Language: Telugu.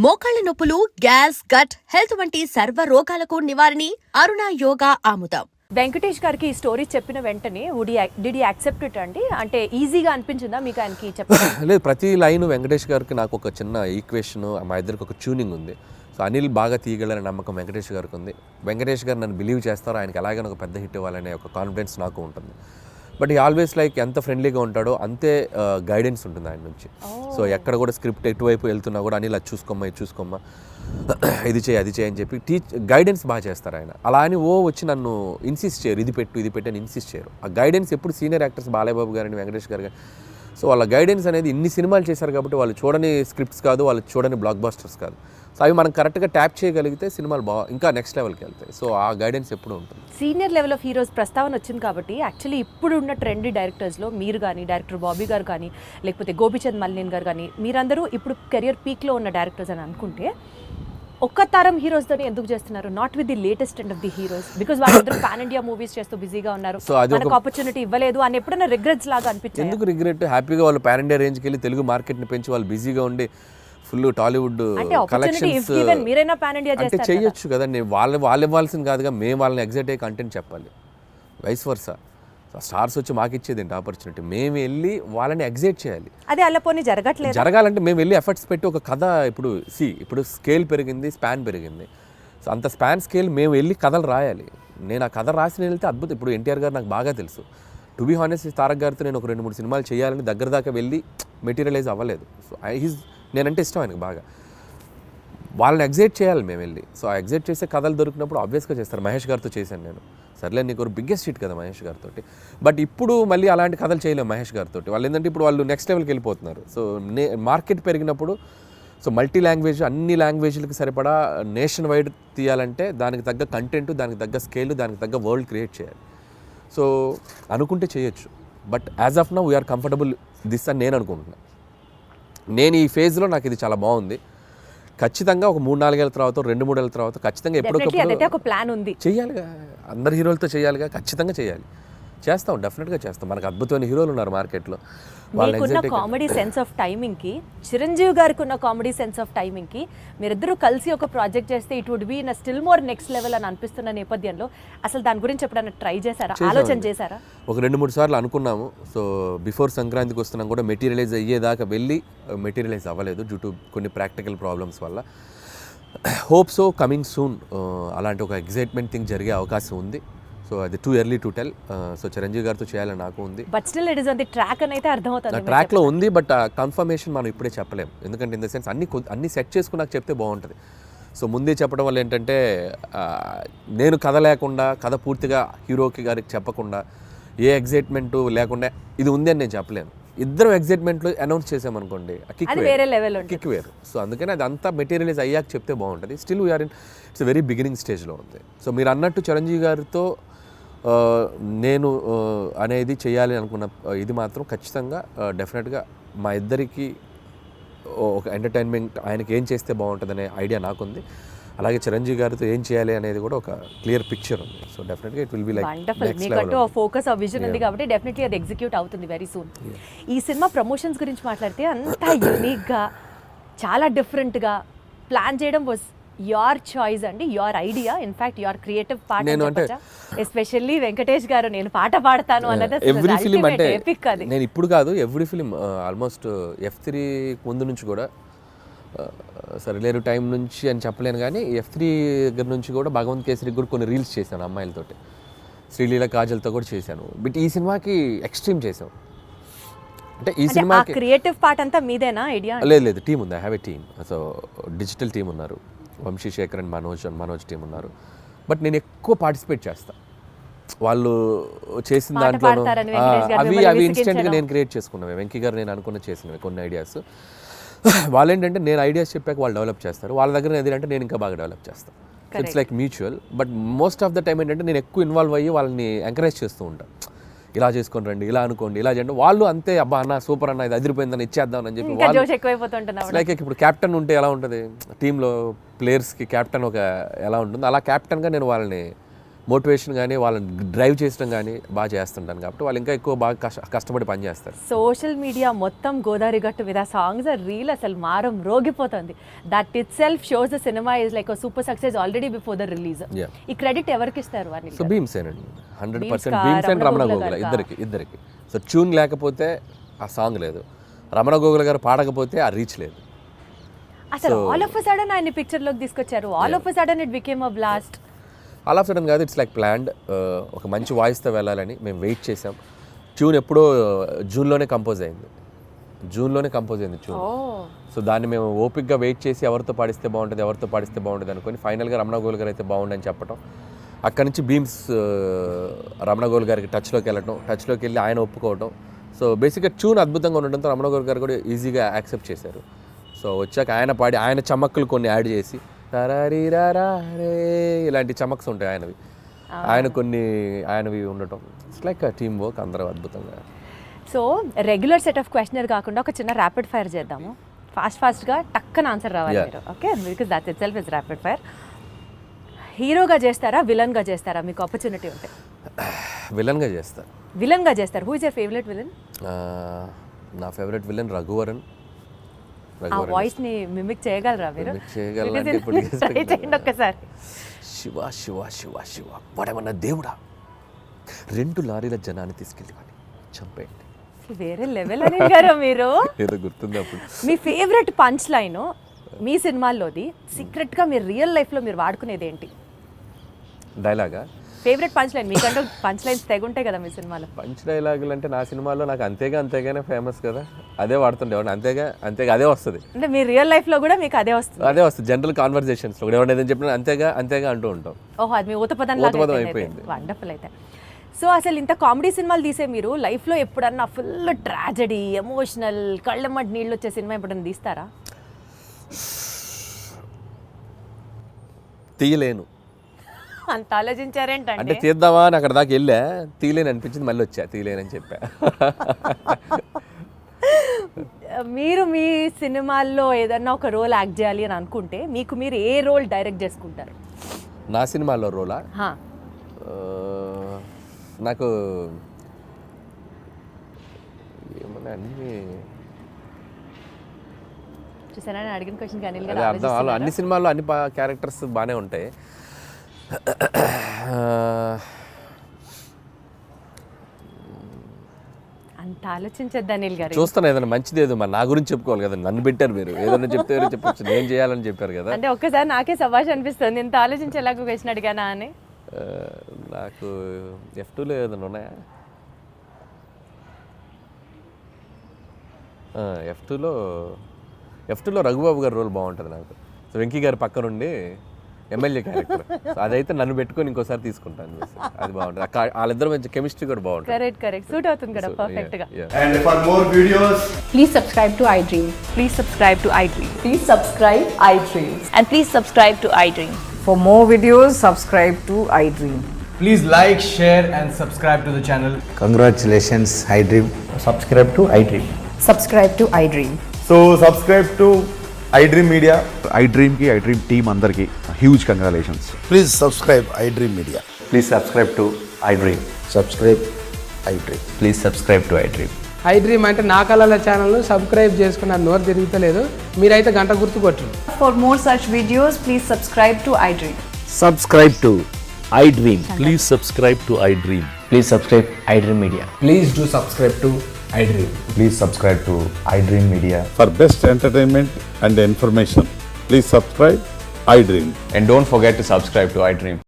మోకాళ్ల నొప్పులు, గ్యాస్, గట్ హెల్త్ వంటి సర్వ రోగాలకు నివారణి అరుణ యోగా ఆముదం. వెంకటేష్ గారికి ఈ స్టోరీ చెప్పిన వెంటనే డిడ్ యూ యాక్సెప్ట్ ఇట్ అండి? అంటే ఈజీగా అనిపించిందా మీకు ఆయనకి చెప్పడం? లేదు, ప్రతి లైన్ వెంకటేష్ గారికి నాకు ఒక చిన్న ఈక్వేషన్, మా ఇద్దరికి ఒక ట్యూనింగ్ ఉంది. సో అనిల్ బాగా తీయగలనే నమ్మకం వెంకటేష్ గారికి ఉంది. వెంకటేష్ గారు నన్ను బిలీవ్ చేస్తారో, ఆయనకి ఎలాగైనా ఒక పెద్ద హిట్ ఇవ్వాలనే ఒక కాన్ఫిడెన్స్ నాకు ఉంటుంది. బట్ ఈ ఆల్వేస్ లైక్ ఎంత ఫ్రెండ్లీగా ఉంటాడో అంతే గైడెన్స్ ఉంటుంది ఆయన నుంచి. సో ఎక్కడ కూడా స్క్రిప్ట్ ఎటువైపు వెళ్తున్నా కూడా అనిల్ అది చూసుకోమ్మా, ఇది చూసుకోమ్మా, ఇది చేయి, అది చేయి అని చెప్పి గైడెన్స్ బాగా చేస్తారు ఆయన. అలా అని వచ్చి నన్ను ఇన్సిస్ట్ చేయరు, ఇది పెట్టు అని ఇన్సిస్ట్ చేయరు. ఆ గైడెన్స్ ఎప్పుడు సీనియర్ యాక్టర్స్ బాలయ్యబాబు గారిని, వెంకటేష్ గారు కానీ, సో వాళ్ళ గైడెన్స్ అనేది ఇన్ని సినిమాలు చేశారు కాబట్టి వాళ్ళు చూడని స్క్రిప్ట్స్ కాదు, వాళ్ళు చూడని బ్లాక్ బాస్టర్స్ కాదు. సో అవి మనం కరెక్ట్గా ట్యాప్ చేయగలిగితే సినిమాలు ఇంకా నెక్స్ట్ లెవెల్కి వెళ్తాయి. సో ఆ గైడెన్స్ ఎప్పుడు ఉంటుంది. సీనియర్ లెవెల్ ఆఫ్ హీరోస్ ప్రస్తావన వచ్చింది కాబట్టి యాక్చువల్లీ ఇప్పుడు ఉన్న ట్రెండీ డైరెక్టర్స్లో మీరు కానీ, డైరెక్టర్ బాబీ గారు కానీ, లేకపోతే గోపీచంద్ మల్లిన్ గారు కానీ, మీరందరూ ఇప్పుడు కెరియర్ పీక్లో ఉన్న డైరెక్టర్స్ అని అనుకుంటే ఒక్క తరం హీరోస్తోనే ఎందుకు చేస్తున్నారు? Not with the latest and of the heroes, because వాళ్ళందరూ పాన్ ఇండియా మూవీస్ చేస్తూ బిజీగా ఉన్నారు. సో మనకు ఆపర్చునిటీ ఇవ్వలేదు అని ఎప్పుడైనా రిగ్రెట్స్ లాగా అనిపించింది? ఎందుకు రిగ్రెట్? హ్యాపీగా వాళ్ళు పాన్ ఇండియా రేంజ్కి వెళ్ళి తెలుగు మార్కెట్ని పెంచి వాళ్ళు బిజీగా ఉండి ఫుల్ టాలీవుడ్ కలెక్షన్స్ అంటే చేయొచ్చు కదండి. వాళ్ళు ఇవ్వాల్సింది కాదుగా, మేము వాళ్ళని ఎగ్జైట్ అయ్యే కంటెంట్ చెప్పాలి. వైస్ వర్సా, స్టార్స్ వచ్చి మాకు ఇచ్చేది ఏంటి ఆపర్చునిటీ? మేము వెళ్ళి వాళ్ళని ఎగ్జైట్ చేయాలి. అదే అలా పోనీ జరగాలంటే మేము వెళ్ళి ఎఫర్ట్స్ పెట్టి ఒక కథ, ఇప్పుడు స్కేల్ పెరిగింది, స్పాన్ పెరిగింది. సో అంత స్పాన్ స్కేల్ మేము వెళ్ళి కథలు రాయాలి. నేను ఆ కథ రాసి వెళ్తే అద్భుతం. ఇప్పుడు ఎన్టీఆర్ గారు నాకు బాగా తెలుసు. టు బీ హానెస్ట్, తారక్ గారితో నేను ఒక 2-3 సినిమాలు చేయాలని దగ్గర దాకా వెళ్ళి మెటీరియలైజ్ అవ్వలేదు. సో నేనంటే ఇష్టం ఆయనకు బాగా. వాళ్ళని ఎగ్జైట్ చేయాలి మేము వెళ్ళి. సో ఆ ఎగ్జైట్ చేసే కథలు దొరికినప్పుడు ఆబ్వియస్గా చేస్తారు. మహేష్ గారితో చేశాను నేను. సర్లే, నీకు ఒక బిగ్గెస్ట్ హిట్ కదా మహేష్ గారితో. బట్ ఇప్పుడు మళ్ళీ అలాంటి కథలు చేయలేము మహేష్ గారితో. వాళ్ళు ఏంటంటే ఇప్పుడు వాళ్ళు నెక్స్ట్ లెవెల్కి వెళ్ళిపోతున్నారు. సో మార్కెట్ పెరిగినప్పుడు, సో మల్టీ లాంగ్వేజ్, అన్ని లాంగ్వేజ్లకి సరిపడా నేషన్ వైడ్ తీయాలంటే దానికి తగ్గ కంటెంట్, దానికి తగ్గ స్కేల్, దానికి తగ్గ వరల్డ్ క్రియేట్ చేయాలి. సో అనుకుంటే చేయొచ్చు. But as of now we are comfortable this అని నేను అనుకుంటున్నాను. నేను ఈ ఫేజ్లో నాకు ఇది చాలా బాగుంది. ఖచ్చితంగా ఒక 3-4 ఏళ్ళ తర్వాత, 2-3 ఏళ్ళ తర్వాత ఖచ్చితంగా ఎప్పుడొకప్పుడు ప్లాన్ ఉంది, చేయాలిగా. అందరు హీరోలతో చేయాలిగా, ఖచ్చితంగా చేయాలి. చేస్తాం, డెఫినెట్గా చేస్తాం. మనకు అద్భుతమైన హీరోలు ఉన్నారు మార్కెట్లో. మీకున్న కామెడీ సెన్స్ ఆఫ్ టైమింగ్కి, చిరంజీవి గారికి ఉన్న కామెడీ సెన్స్ ఆఫ్ టైమింగ్కి మీరిద్దరూ కలిసి ఒక ప్రాజెక్ట్ చేస్తే it would be in still more next level అని అనిపిస్తున్న నేపథ్యంలో అసలు దాని గురించి ఎప్పుడైనా ట్రై చేశారా, ఆలోచన చేశారా? ఒక 2-3 సార్లు అనుకున్నాము. సో బిఫోర్ సంక్రాంతికి వస్తున్నాం కూడా మెటీరియలైజ్ అయ్యేదాకా వెళ్ళి మెటీరియలైజ్ అవ్వలేదు డ్యూ టు కొన్ని ప్రాక్టికల్ ప్రాబ్లమ్స్ వల్ల. హోప్ సో కమింగ్ సూన్ అలాంటి ఒక ఎగ్జైట్మెంట్ థింగ్ జరిగే అవకాశం ఉంది. సో అది too early to tell. So Chiranjeevi గారితో చేయాలని నాకు ఉంది. But still it is on the track అని అయితే అర్థమవుతుంది. ట్రాక్లో ఉంది, బట్ కన్ఫర్మేషన్ మనం ఇప్పుడే చెప్పలేము. ఎందుకంటే ఇన్ ద సెన్స్ అన్ని సెట్ చేసుకుని నాకు చెప్తే బాగుంటుంది. సో ముందే చెప్పడం వల్ల ఏంటంటే నేను కథ లేకుండా, కథ పూర్తిగా హీరోకి గారికి చెప్పకుండా, ఏ ఎగ్జైట్మెంట్ లేకుండా ఇది ఉంది అని నేను చెప్పలేను. ఇద్దరు ఎగ్జైట్మెంట్లు అనౌన్స్ చేసామనుకోండి, కిక్ వేరు. సో అందుకని అది అంతా మెటీరియలైజ్ అయ్యాక చెప్తే బాగుంటుంది. Still we are in its very beginning స్టేజ్లో ఉంది. సో మీరు అన్నట్టు చిరంజీవి గారితో నేను అనేది చేయాలి అనుకున్న ఇది మాత్రం ఖచ్చితంగా డెఫినెట్గా మా ఇద్దరికి ఒక ఎంటర్టైన్మెంట్, ఆయనకి ఏం చేస్తే బాగుంటుందనే ఐడియా నాకుంది. అలాగే చిరంజీవి గారితో ఏం చేయాలి అనేది కూడా ఒక క్లియర్ పిక్చర్ ఉంది. సో డెఫినెట్గా ఇట్ విల్ బి లైక్ మీకంటూ ఫోకస్, ఆ విజన్ ఉంది కాబట్టి డెఫినెట్లీ అది ఎగ్జిక్యూట్ అవుతుంది వెరీ సూన్. ఈ సినిమా ప్రమోషన్స్ గురించి మాట్లాడితే అంతా యూనిక్గా, చాలా డిఫరెంట్గా ప్లాన్ చేయడం వాజ్ యువర్ చాయిస్ అండి, your idea, in fact your creative part. Especially Venkatesh గారు నేను పాట పాడతాను అన్నది ఎవ్రీ ఫిలిం అంటే నేను ఇప్పుడు కాదు, ఎవ్రీ ఫిలిం ఆల్మోస్ట్ F3 ముందు నుంచి కూడా, సరిలేరు టైం నుంచి అని చెప్పలేను కానీ F3 దగ్గర నుంచి కూడా భగవంత్ కేసరికి కూడా కొన్ని రీల్స్ చేశాను అమ్మాయిలతోటి. శ్రీలీల, కాజల్తో కూడా చేశాను. బట్ ఈ సినిమాకి ఎక్స్ట్రీమ్ చేసాం. అంటే ఈ సినిమాకి క్రియేటివ్ పార్ట్ అంతా మీదేనా ఐడియా? లేదు, టీం ఉంది. I have a team. So digital team ఉన్నారు, వంశీ శేఖర్ అండ్ మనోజ్ టీం ఉన్నారు. బట్ నేను ఎక్కువ పార్టిసిపేట్ చేస్తాను. వాళ్ళు చేసిన దాంట్లో అవి ఇన్స్టెంట్గా నేను క్రియేట్ చేసుకున్నాను. వెంకీ గారు నేను అనుకున్న చేసినవి కొన్ని ఐడియాస్. వాళ్ళు ఏంటంటే నేను ఐడియాస్ చెప్పాక వాళ్ళు డెవలప్ చేస్తారు. వాళ్ళ దగ్గర ఏదంటే నేను ఇంకా బాగా డెవలప్ చేస్తాను. It's like mutual. But most of the time ఏంటంటే నేను ఎక్కువ ఇన్వాల్వ్ అయ్యి వాళ్ళని ఎంకరేజ్ చేస్తూ ఉంటాను. ఇలా చేసుకొని రండి, ఇలా అనుకోండి, ఇలా చేయండి. వాళ్ళు అంతే, అబ్బా అన్న సూపర్ అన్న, ఇది అదిరిపోయిందని ఇచ్చేద్దాం అని చెప్పి వాళ్ళు లైక్ ఇప్పుడు క్యాప్టెన్ ఉంటే ఎలా ఉంటుంది టీంలో, ప్లేయర్స్కి క్యాప్టెన్ ఒక ఎలా ఉంటుంది, అలా క్యాప్టెన్గా నేను వాళ్ళని మోటివేషన్ కానీ వాళ్ళని డ్రైవ్ చేయడం కానీ బాగా చేస్తుంటాను కాబట్టి వాళ్ళు ఇంకా ఎక్కువ బాగా కష్టపడి పని చేస్తారు. సోషల్ మీడియా మొత్తం గోదావరి గట్టు మీద సాంగ్స్ రీల్ అసలు మారం రోగిపోతుంది. That itself shows the cinema is like super success already before the release. ఈ క్రెడిట్ ఎవరికి ఇస్తారు వారిని? సో భీమ్సేనండి, 100% భీమ్స్ అండ్ రమణ గోగుల ఇద్దరికి. సో ట్యూన్ లేకపోతే ఆ సాంగ్ లేదు, రమణ గోగుల గారు పాడకపోతే ఆ రీచ్ లేదు. అసలు ఆల్ ఆఫ్ అ సడన్ ఆయన పిక్చర్లోకి తీసుకొచ్చారు, all of a sudden it became a blast. All of sudden కాదు, ఇట్స్ లైక్ ప్లాన్డ్. ఒక మంచి వాయిస్తో వెళ్ళాలని మేము వెయిట్ చేసాం. ట్యూన్ ఎప్పుడో జూన్లోనే కంపోజ్ అయింది ట్యూన్. సో దాన్ని మేము ఓపిక్గా వెయిట్ చేసి ఎవరితో పాడిస్తే బాగుంటుంది అనుకొని ఫైనల్గా రమణ గోగుల్ గారు అయితే బాగుండని చెప్పటం, అక్కడి నుంచి భీమ్స్ రమణ గోగుల్ గారికి టచ్లోకి వెళ్ళి ఆయన ఒప్పుకోవటం. సో బేసిక్గా ట్యూన్ అద్భుతంగా ఉండడంతో రమణ గోగుల్ గారు కూడా ఈజీగా యాక్సెప్ట్ చేశారు. సో వచ్చాక ఆయన పాడి ఆయన చమక్కులు కొన్ని యాడ్ చేసి రే ఇలాంటి చమక్స్ ఉంటాయి ఆయనవి ఉండటం. ఇట్స్ లైక్ టీమ్ వర్క్, అందరూ అద్భుతంగా. So regular set of questionnaire కాకుండా ఒక చిన్న ర్యాపిడ్ ఫైర్ చేద్దాము. ఫాస్ట్గా టక్కన ఆన్సర్ రావాలి మీరు. Okay, because that it self is rapid fire. హీరోగా చేస్తారా, విలన్గా చేస్తారా? మీకు ఆపర్చునిటీ ఉంటే. విలన్గా చేస్తారు. Who is your favourite villain? నా ఫేవరెట్ విలన్ రఘువరన్. ఆ వాయిస్ ని మిమిక్ చేయగలరా మీరు? ఒక్కసారి. శివ శివ శివ శివ వాడేమన్నా దేవుడా, 2 లారీల జనాన్ని తీసుకెళ్ళి చంపేయండి. వేరే లెవెల్ అని గారు మీరు. ఏదో గుర్తుంది అప్పుడు. మీ ఫేవరెట్ పంచ్ లైన్ మీ సినిమాల్లోది, సీక్రెట్ గా మీరు రియల్ లైఫ్ లో మీరు వాడుకునేది ఏంటి? డైలాగా? ఫేవరెట్ పంచ్ లైన్ మీకంటూ పంచ్ లైన్స్ తెగుంటాయి కదా మీ సినిమాలో. పంచ్ డైలాగులు అంటే నా సినిమాలో నాకు అంతేగానే ఫేమస్ కదా, అదే వాడుతుండేవాడిని. అంతేగా అదే వస్తుంది. అంటే మీ రియల్ లైఫ్ లో కూడా మీకు అదే వస్తుంది? జనరల్ కాన్వర్సేషన్స్ లో ఎవరైనా ఏదైనా చెప్పినా అంతేగా అంటూ ఉంటాం. ఓహో, అది మీ ఊతపదం అయిపోయింది. వండర్ఫుల్. అయితే సో అసలు ఇంత కామెడీ సినిమాలు తీసే మీరు లైఫ్ లో ఎప్పుడన్నా ఫుల్ ట్రాజడీ, ఎమోషనల్, కళ్ళమ్మటి నీళ్ళు వచ్చే సినిమా ఎప్పుడన్నా తీస్తారా? తీయలేను. అంత ఆలోచించారేంటంటే? అంటే తీద్దామా అని అక్కడ దాకా వెళ్ళా, తీయలేని అనిపించింది, మళ్ళీ వచ్చా తీయలేనని చెప్పా. మీరు మీ సినిమాల్లో ఏదన్నా ఒక రోల్ యాక్ట్ చేయాలి అని అనుకుంటే మీకు మీరు ఏ రోల్ డైరెక్ట్ చేసుకుంటారు? నా సినిమాలో రోలా? నాకు ఏమన్నా అన్ని చూసారా అడిగిన క్వశ్చన్ కానీ అర్థం. అన్ని సినిమాల్లో అన్ని క్యారెక్టర్స్ బాగానే ఉంటాయి. అంత ఆలోచించద్దు అనిల్ గారు. చూస్తాను ఏదైనా మంచిది, ఏదో మరి నా గురించి చెప్పుకోవాలి కదా, నన్ను పెట్టారు మీరు, ఏదైనా చెప్తే చెప్పచ్చు, నేను చేయాలని చెప్పారు కదా. అంటే ఒక్కసారి నాకే సభాష్ అనిపిస్తుంది, ఇంత ఆలోచించేలాగా క్వశ్చన్ అడిగానా అని. నాకు F2లో ఏదైనా ఉన్నాయా? F2లో రఘుబాబు గారి రోల్ బాగుంటుంది నాకు. సో వెంకీ గారి పక్క నుండి ఎమ్మెల్యే క్యారెక్టర్, అదైతే నన్ను పెట్టుకొని ఇంకోసారి తీసుకుంటాను. అది బాగుంటుంది, వాళ్ళిద్దరు మంచి కెమిస్ట్రీ కూడా బాగుంటుంది. కరెక్ట్ సూట్ అవుతుంది కదా పర్ఫెక్ట్ గా. And for more videos, please subscribe to iDream. Please subscribe to iDream. Please subscribe iDream. And please subscribe to iDream. For more videos, subscribe to iDream. please like, share and subscribe to the channel. Congratulations, iDream. Subscribe to iDream. Subscribe to iDream. So subscribe to iDream Media. iDream team andarki huge congratulations. Please subscribe iDream Media. Please subscribe to iDream. Subscribe iDream. Please subscribe to iDream. iDream అంటే నా కళల ఛానల్ను సబ్స్క్రైబ్ చేసుకున్న నోరు తిరుగుతలేదు, మీరైతే గంట గుర్తు కొట్టండి. For more such videos, please subscribe to iDream. Subscribe to iDream. Please subscribe to iDream. Please subscribe iDream Media. Please do subscribe to iDream. Please subscribe to iDream Media. For best entertainment and information, please subscribe iDream. And don't forget to subscribe to iDream.